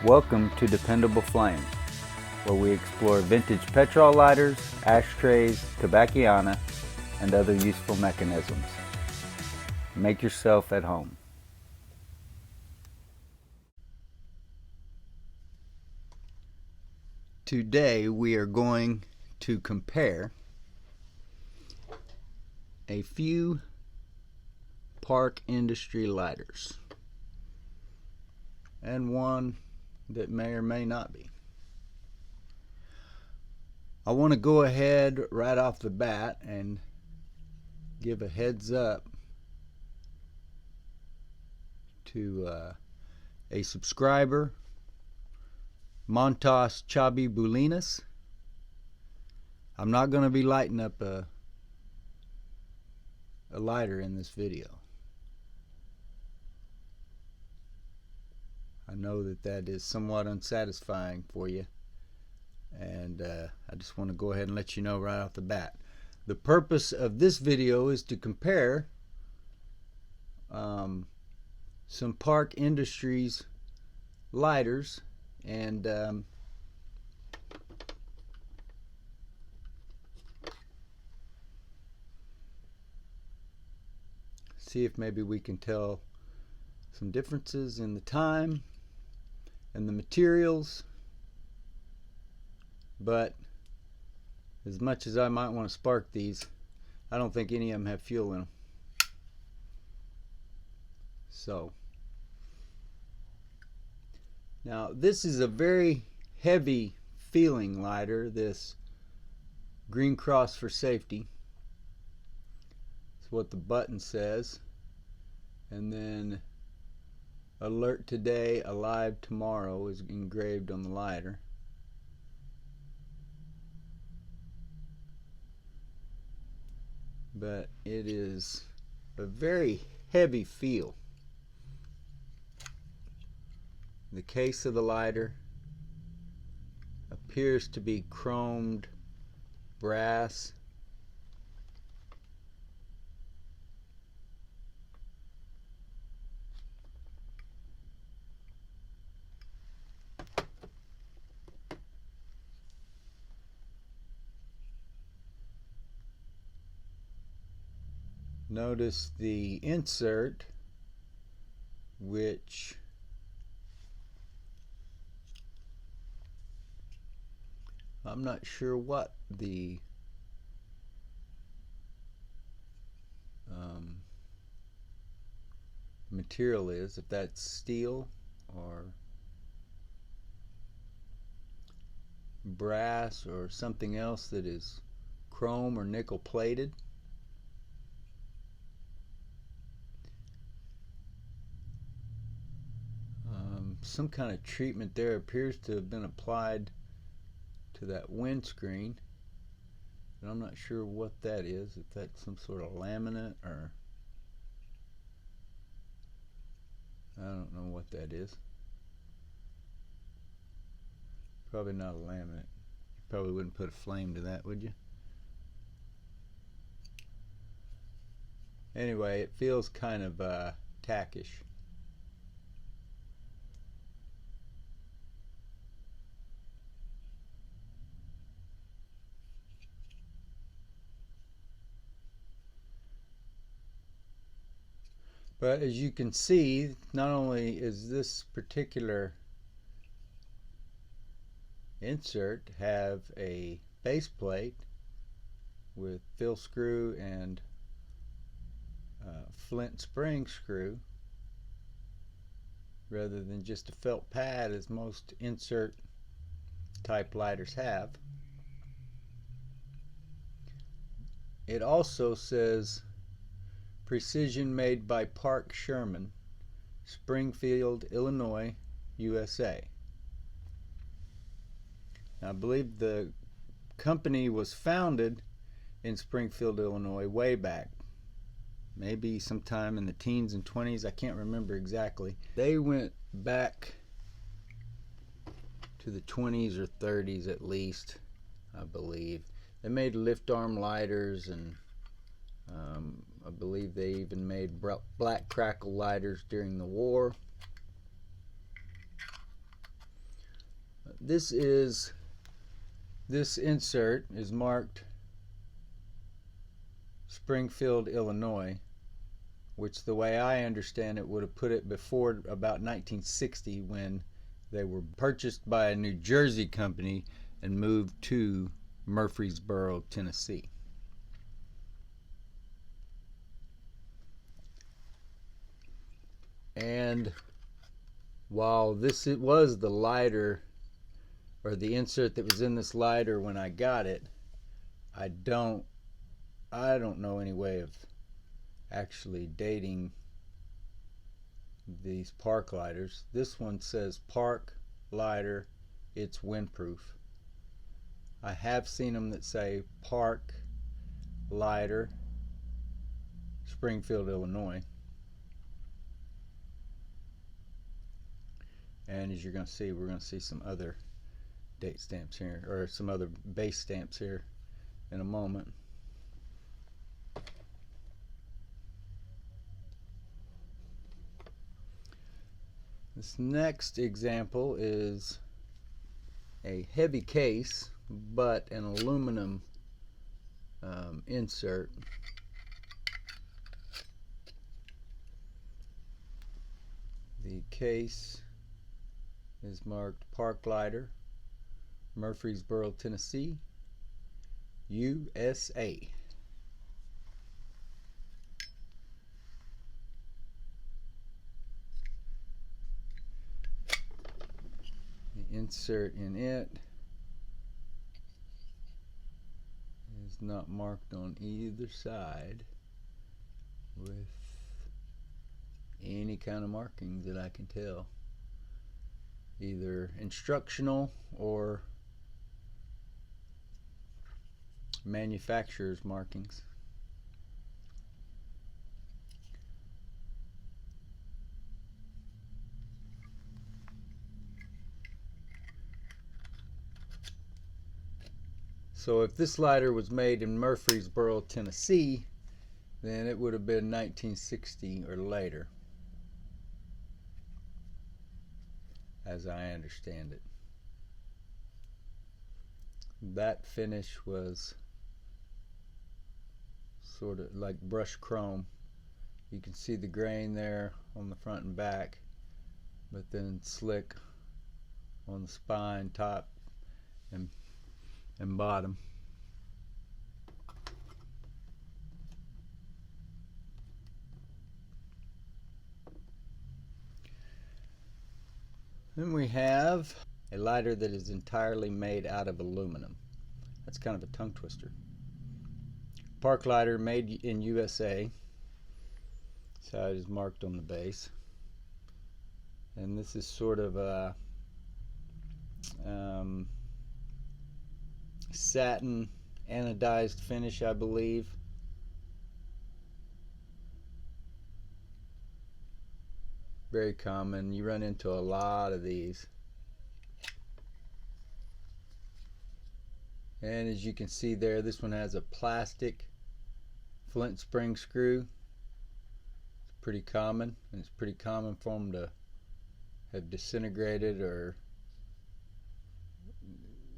Welcome to Dependable Flame, where we explore vintage petrol lighters, ashtrays, tobacciana, and other useful mechanisms. Make yourself at home. Today we are going to compare a few Park Industry lighters and one that may or may not be. I want to go ahead right off the bat and give a heads up to a subscriber, Montas Chabi Bulinas. I'm not going to be lighting up a lighter in this video. I know that is somewhat unsatisfying for you, and I just want to go ahead and let you know right off the bat. The purpose of this video is to compare some Park Industries lighters and see if maybe we can tell some differences in the time and the materials. But as much as I might want to spark these, I don't think any of them have fuel in them. So now this is a very heavy feeling lighter, this Green Cross for Safety. That's what the button says. And then Alert Today, Alive Tomorrow is engraved on the lighter. But it is a very heavy feel. The case of the lighter appears to be chromed brass. Notice the insert, which I'm not sure what the material is, if that's steel or brass or something else that is chrome or nickel plated. Some kind of treatment there appears to have been applied to that windscreen, but I'm not sure what that is, if that's some sort of laminate or I don't know what that is. Probably not a laminate. You probably wouldn't put a flame to that, would you? Anyway, it feels kind of tackish. But as you can see, not only is this particular insert have a base plate with fill screw and flint spring screw rather than just a felt pad as most insert type lighters have. It also says precision made by Park Sherman, Springfield, Illinois, USA. Now, I believe the company was founded in Springfield, Illinois way back, maybe sometime in the teens and 20s. I can't remember exactly. They went back to the 20s or 30s at least, I believe. They made lift arm lighters, and I believe they even made black crackle lighters during the war. this insert is marked Springfield, Illinois, which the way I understand it would have put it before about 1960, when they were purchased by a New Jersey company and moved to Murfreesboro, Tennessee. And while it was the lighter, or the insert that was in this lighter when I got it, I don't know any way of actually dating these Park lighters. This one says Park lighter, it's windproof. I have seen them that say Park lighter, Springfield, Illinois. And as you're going to see, we're going to see some other date stamps here, or some other base stamps here in a moment. This next example is a heavy case, but an aluminum insert. The case is marked Park Lighter, Murfreesboro, Tennessee, USA. The insert in it is not marked on either side with any kind of markings that I can tell, either instructional or manufacturer's markings. So if this lighter was made in Murfreesboro, Tennessee, then it would have been 1960 or later, as I understand it. That finish was sort of like brushed chrome. You can see the grain there on the front and back, but then slick on the spine, top, and bottom. Then we have a lighter that is entirely made out of aluminum. That's kind of a tongue twister. Park lighter, made in USA. So it is marked on the base. And this is sort of a satin anodized finish, I believe. Very common. You run into a lot of these. And as you can see there, this one has a plastic flint spring screw. It's pretty common, and it's pretty common for them to have disintegrated, or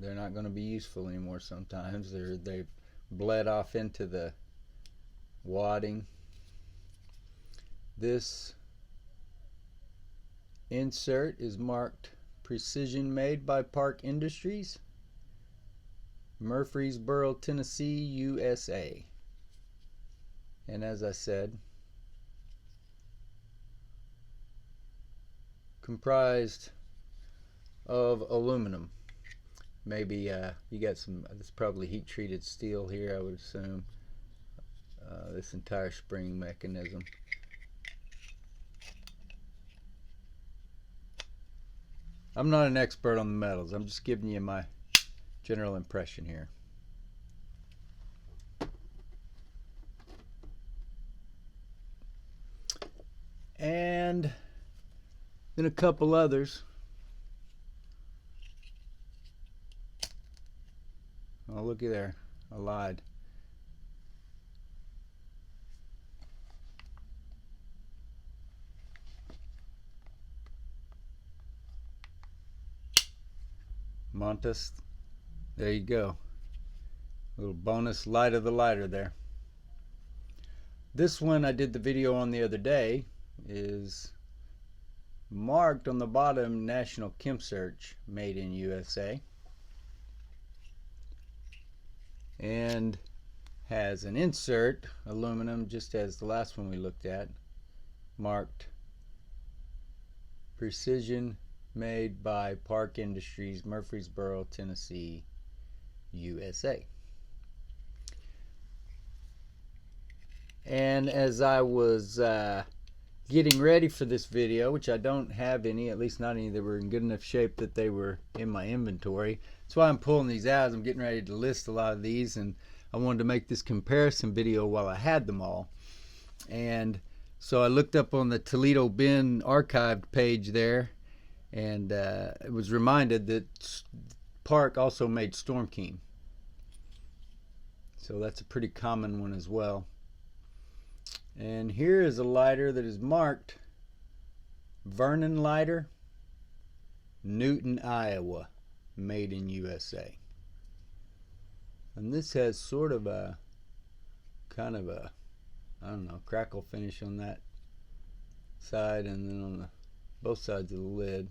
they're not going to be useful anymore sometimes. They've bled off into the wadding. This insert is marked Precision Made by Park Industries, Murfreesboro, Tennessee, USA. And as I said, comprised of aluminum. Maybe you got some, this probably heat treated steel here, I would assume. This entire spring mechanism. I'm not an expert on the metals. I'm just giving you my general impression here. And then a couple others. Oh, looky there. I lied. Montes. There you go. Little bonus light of the lighter there. This one I did the video on the other day is marked on the bottom National Chem Search, made in USA, and has an insert, aluminum, just as the last one we looked at, marked Precision, made by Park Industries, Murfreesboro, Tennessee, USA. And as I was getting ready for this video, which I don't have any, at least not any that were in good enough shape that they were in my inventory. That's why I'm pulling these out. I'm getting ready to list a lot of these, and I wanted to make this comparison video while I had them all. And so I looked up on the Toledo Bin archived page there, and it was reminded that Park also made Storm King. So that's a pretty common one as well. And here is a lighter that is marked Vernon Lighter, Newton, Iowa, made in USA. And this has sort of a kind of a, I don't know, crackle finish on that side, and then on both sides of the lid,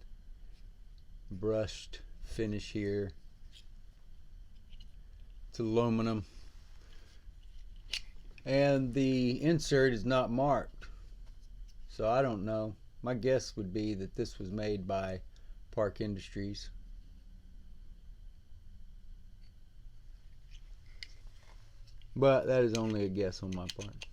brushed finish here. It's aluminum. And the insert is not marked, so I don't know. My guess would be that this was made by Park Industries. But that is only a guess on my part.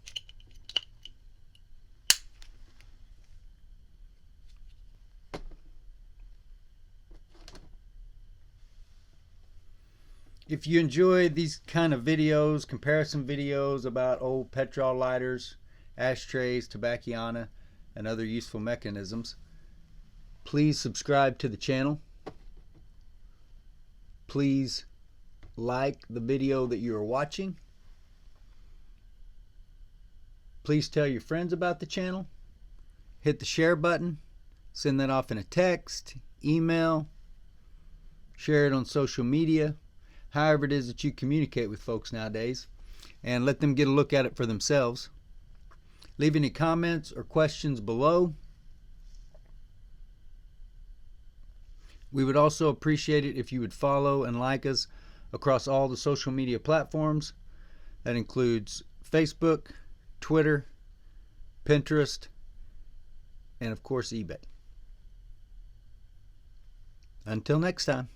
If you enjoy these kind of videos, comparison videos about old petrol lighters, ashtrays, tobacconana, and other useful mechanisms, please subscribe to the channel. Please like the video that you are watching. Please tell your friends about the channel. Hit the share button. Send that off in a text, email, share it on social media. However it is that you communicate with folks nowadays, and let them get a look at it for themselves. Leave any comments or questions below. We would also appreciate it if you would follow and like us across all the social media platforms. That includes Facebook, Twitter, Pinterest, and of course eBay. Until next time.